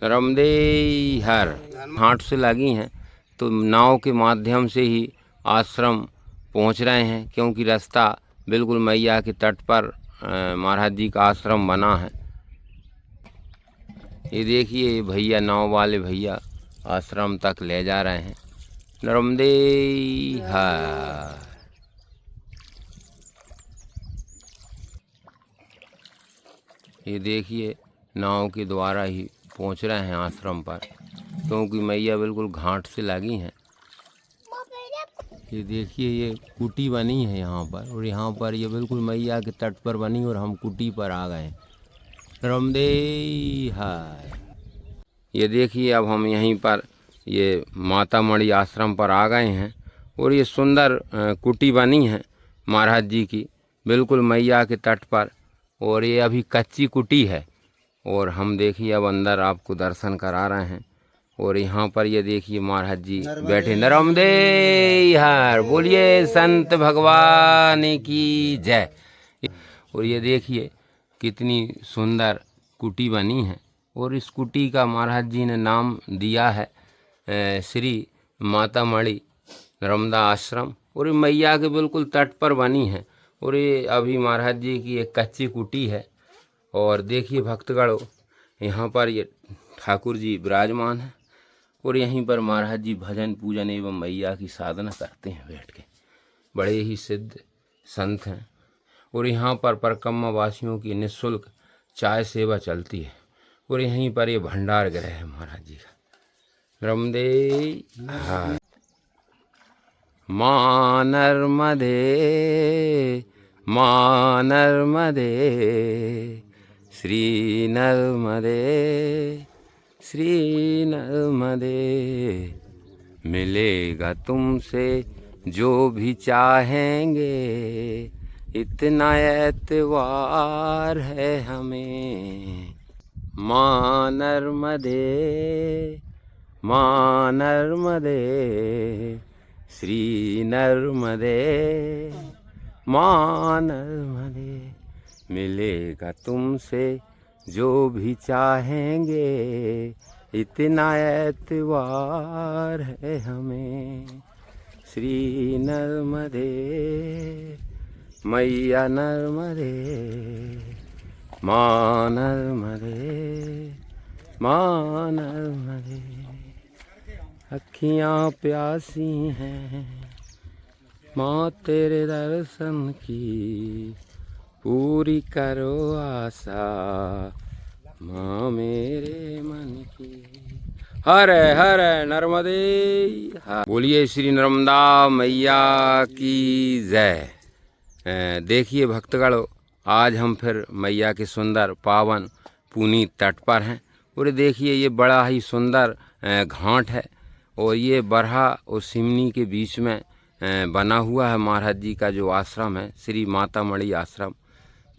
नर्मदे हर घाट से लगी हैं, तो नाव के माध्यम से ही आश्रम पहुंच रहे हैं, क्योंकि रास्ता बिल्कुल मैया के तट पर महाराज जी का आश्रम बना है। ये देखिए भैया, नाव वाले भैया आश्रम तक ले जा रहे हैं। नर्मदे हर। ये देखिए नाव के द्वारा ही पहुंच रहे हैं आश्रम पर, क्योंकि मैया बिल्कुल घाट से लगी हैं। ये देखिए ये कुटी बनी है यहाँ पर, और यहाँ पर ये बिल्कुल मैया के तट पर बनी, और हम कुटी पर आ गए। नर्मदे हर। ये देखिए अब हम यहीं पर ये माता मणि आश्रम पर आ गए हैं, और ये सुंदर कुटी बनी है महाराज जी की बिल्कुल मैया के तट पर, और ये अभी कच्ची कुटी है। और हम देखिए अब अंदर आपको दर्शन करा रहे हैं, और यहाँ पर ये देखिए महाराज जी बैठे। नर्मदे हर, बोलिए संत भगवान की जय। और ये देखिए कितनी सुंदर कुटी बनी है, और इस कुटी का महाराज जी ने नाम दिया है श्री माता मणि नर्मदा आश्रम, और ये मैया के बिल्कुल तट पर बनी है। और ये अभी महाराज जी की एक कच्ची कुटी है। और देखिए भक्तगणों, यहाँ पर ये ठाकुर जी विराजमान हैं, और यहीं पर महाराज जी भजन पूजन एवं मैया की साधना करते हैं बैठ के। बड़े ही सिद्ध संत हैं, और यहाँ पर परिक्रमा वासियों की निःशुल्क चाय सेवा चलती है, और यहीं पर ये भंडार गृह है महाराज जी का। नर्मदे हर। माँ नर्मदे, माँ नर्मदे, श्री नर्मदे, श्री नर्मदे। मिलेगा तुमसे जो भी चाहेंगे, इतना एतवार है हमें। माँ नर्मदे, माँ नर्मदे, श्री नर्मदे, माँ नर्मदे। मिलेगा तुमसे जो भी चाहेंगे, इतना एतवार है हमें। श्री नर्मदे, मैया नर्मदे, माँ नर्मदे, माँ नर्मदे। अखियाँ प्यासी हैं माँ तेरे दर्शन की, पूरी करो आशा माँ मेरे मन की। हर हर नर्मदे हर। बोलिए श्री नर्मदा मैया की जय। देखिए भक्तगणों, आज हम फिर मैया के सुंदर पावन पुनीत तट पर हैं, और देखिए ये बड़ा ही सुंदर घाट है, और ये बरहा और सिमनी के बीच में बना हुआ है महाराज जी का जो आश्रम है श्री माता मणि आश्रम।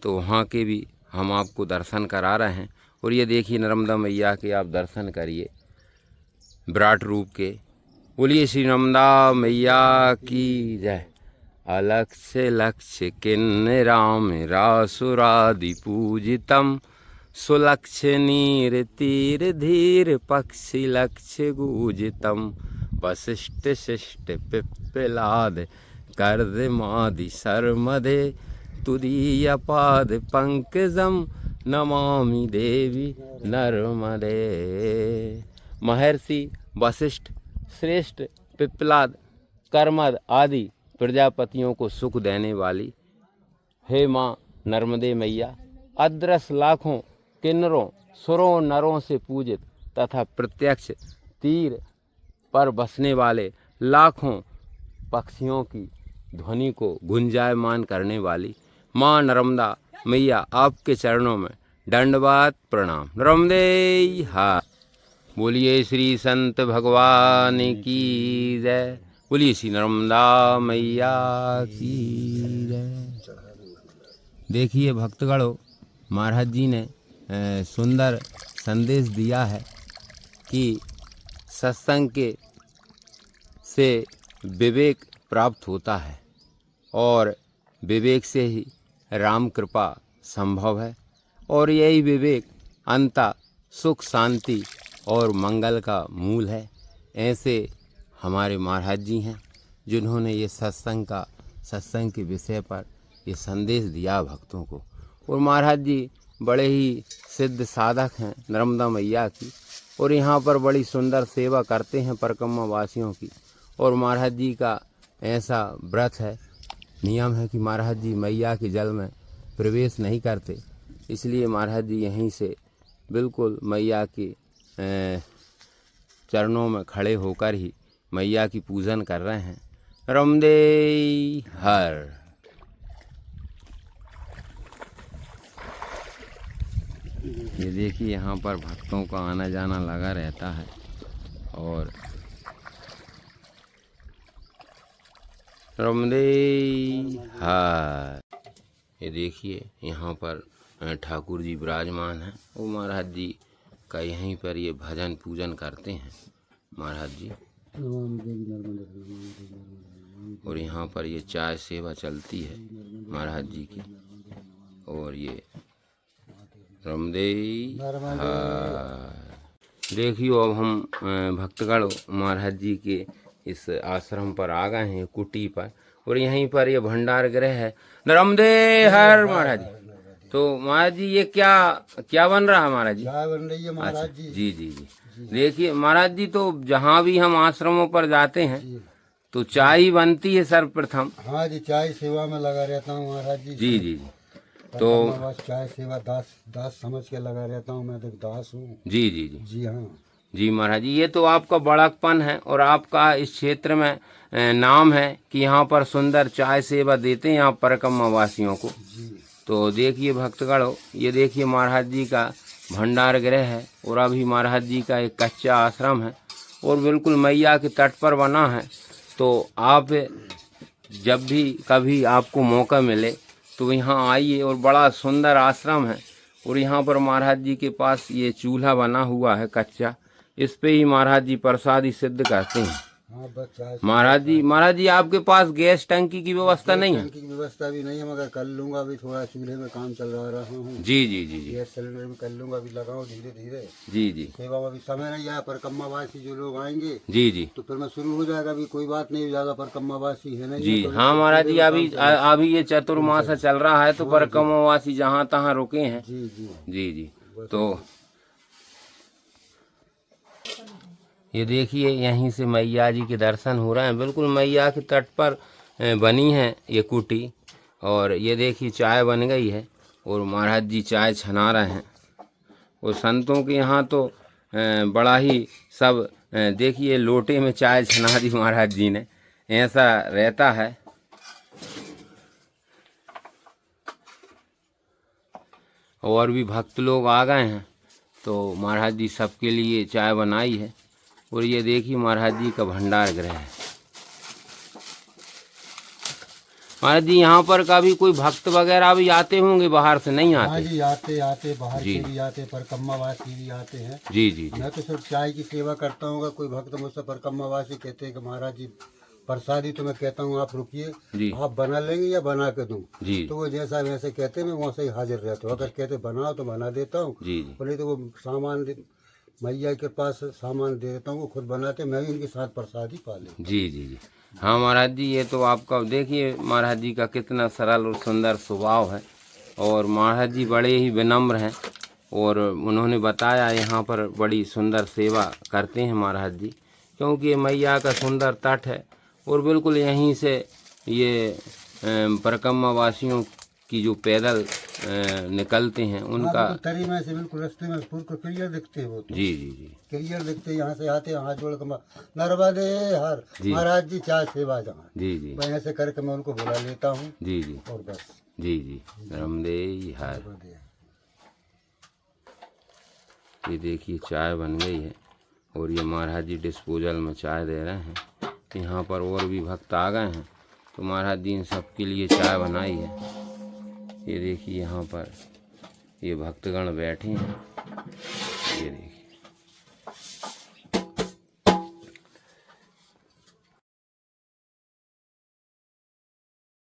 तो वहाँ के भी हम आपको दर्शन करा रहे हैं, और ये देखिए नर्मदा मैया के आप दर्शन करिए विराट रूप के। बोलिए श्री नर्मदा मैया की जय। अलक्ष्य लक्ष्य किन्ने राम रासुरादि पूजितम, सुलक्ष्य नीर तीर धीर पक्षी लक्ष्य गूजितम, वसिष्ठ शिष्ट पिप्पलाद कर्दमादि सर्मदे, तुदीय पाद पंकजम नमामि देवी नर्मदे। महर्षि वशिष्ठ, श्रेष्ठ पिप्पलाद, कर्मद आदि प्रजापतियों को सुख देने वाली हे माँ नर्मदे मैया, अदृश्य लाखों किन्नरों सुरों नरों से पूजित तथा प्रत्यक्ष तीर पर बसने वाले लाखों पक्षियों की ध्वनि को गुंजायमान करने वाली माँ नर्मदा मैया, आपके चरणों में दंडवत प्रणाम। नर्मदे हर। बोलिए श्री संत भगवान की जय। बोलिए श्री नर्मदा मैया की जय। देखिए भक्तगणों, महाराज जी ने सुंदर संदेश दिया है कि सत्संग के से विवेक प्राप्त होता है, और विवेक से ही राम कृपा संभव है, और यही विवेक अंता सुख शांति और मंगल का मूल है। ऐसे हमारे महाराज जी हैं जिन्होंने ये सत्संग के विषय पर ये संदेश दिया भक्तों को। और महाराज जी बड़े ही सिद्ध साधक हैं नर्मदा मैया की, और यहाँ पर बड़ी सुंदर सेवा करते हैं परिक्रमा वासियों की। और महाराज जी का ऐसा व्रत है, नियम है कि महाराज जी मैया के जल में प्रवेश नहीं करते, इसलिए महाराज जी यहीं से बिल्कुल मैया के चरणों में खड़े होकर ही मैया की पूजन कर रहे हैं। रमदे हर। ये देखिए यहाँ पर भक्तों का आना जाना लगा रहता है। और रमदे हर। ये देखिए यहाँ पर ठाकुर जी विराजमान हैं। वो महाराज जी का यहीं पर ये भजन पूजन करते हैं महाराज जी। और यहाँ पर ये चाय सेवा चलती है महाराज जी की। और ये रमदे देखियो अब हम भक्तगण महाराज जी के इस आश्रम पर आ गए हैं, कुटी पर। और यहीं पर ये भंडार गृह है। रमदे हर महाराज जी। तो महाराज जी ये क्या बन रहा है महाराज जी? चाय बन रही है महाराज जी। जी जी जी। देखिए महाराज जी, तो जहाँ भी हम आश्रमों पर जाते हैं तो चाय ही बनती है सर्वप्रथम। हाँ जी, चाय सेवा में लगा रहता हूँ महाराज जी। जी जी जी। तो बस चाय सेवा दास समझ के लगा रहता हूँ, मैं तो दास हूँ। जी जी जी जी हाँ जी महाराज जी, ये तो आपका बड़कपन है और आपका इस क्षेत्र में नाम है कि यहाँ पर सुंदर चाय सेवा देते हैं आप परिक्रमा वासियों को। तो देखिए भक्तगण, ये देखिए महाराज जी का भंडार गृह है। और अभी महाराज जी का एक कच्चा आश्रम है और बिल्कुल मैया के तट पर बना है। तो आप जब भी कभी आपको मौका मिले तो यहाँ आइए। और बड़ा सुंदर आश्रम है। और यहाँ पर महाराज जी के पास ये चूल्हा बना हुआ है कच्चा, इस पे ही महाराज जी प्रसादी सिद्ध करते हैं। हाँ, बस चाय महाराज जी आपके पास गैस टंकी की व्यवस्था नहीं है? टंकी की व्यवस्था भी नहीं है, मगर कर लूंगा। अभी थोड़ा चूल्हे में काम चल रहा हूँ। जी जी जी जी। गैस सिलेंडर में कर लूंगा, अभी लगाओ धीरे धीरे। जी जी। सेवा में अभी समय नहीं आया, परिक्रमा वासी जो लोग आएंगे जी जी तो फिर मैं शुरू हो जाएगा। अभी कोई बात नहीं, ज्यादा परिक्रमा वासी है नहीं। जी। हाँ महाराज जी, अभी ये चतुर्मास चल रहा है तो परिक्रमा वासी जहाँ तहाँ रुके हैं। जी जी जी जी। तो ये देखिए यहीं से मैया जी के दर्शन हो रहे हैं। बिल्कुल मैया के तट पर बनी है ये कुटी। और ये देखिए चाय बन गई है और महाराज जी चाय छना रहे हैं। और संतों के यहाँ तो बड़ा ही सब देखिए लोटे में चाय छना दी महाराज जी ने, ऐसा रहता है। और भी भक्त लोग आ गए हैं तो महाराज जी सबके लिए चाय बनाई है। और ये देखिए महाराज जी का भंडार गृह है। महाराज जी यहाँ पर कभी कोई भक्त वगैरह भी आते होंगे, बाहर से नहीं आते? हाँ जी, आते बाहर से भी आते, परिक्रमा वासी भी आते हैं। जी जी जी। मैं तो सिर्फ चाय की सेवा करता हूँ। कोई भक्त मुझसे परिक्रमा वासी कहते हैं कि महाराज जी प्रसादी, तो मैं कहता हूँ आप रुकिए, आप बना लेंगे या बना के दूँ? तो वो जैसा वैसे कहते हैं, मैं वहाँ से ही हाजिर रहता हूँ। अगर कहते बनाओ तो बना देता हूँ, बोले तो वो सामान मैया के पास सामान दे देता हूँ, वो खुद बनाते, मैं भी उनके साथ प्रसादी पा लेता हूँ। जी जी जी। हाँ महाराज जी, ये तो आपका देखिए महाराज जी का कितना सरल और सुंदर स्वभाव है। और महाराज जी बड़े ही विनम्र हैं। और उन्होंने बताया यहाँ पर बड़ी सुंदर सेवा करते हैं महाराज जी, क्योंकि ये मैया का सुंदर तट है। और बिल्कुल यहीं से ये परिक्रमा वासियों की जो पैदल निकलते हैं उनका तरी में से बिल्कुल रास्ते में पूरा क्लियर दिखते हैं वो तो। जी जी जी। क्लियर दिखते हैं। यहाँ से आते हैं, हाथ जोड़ कर नर्मदे हर महाराज जी चाय सेवा जहाँ। जी जी। मैं ऐसे करके मैं उनको बुला लेता हूँ। जी जी। और बस जी जी। नर्मदे हर। ये देखिए चाय बन गई है और ये महाराज जी डिस्पोजल में चाय दे रहे हैं। यहाँ पर और भी भक्त आ गए हैं तो महाराज जी इन सबके लिए चाय बनाई है। ये देखिए यहाँ पर ये भक्तगण बैठे हैं, ये देखिए।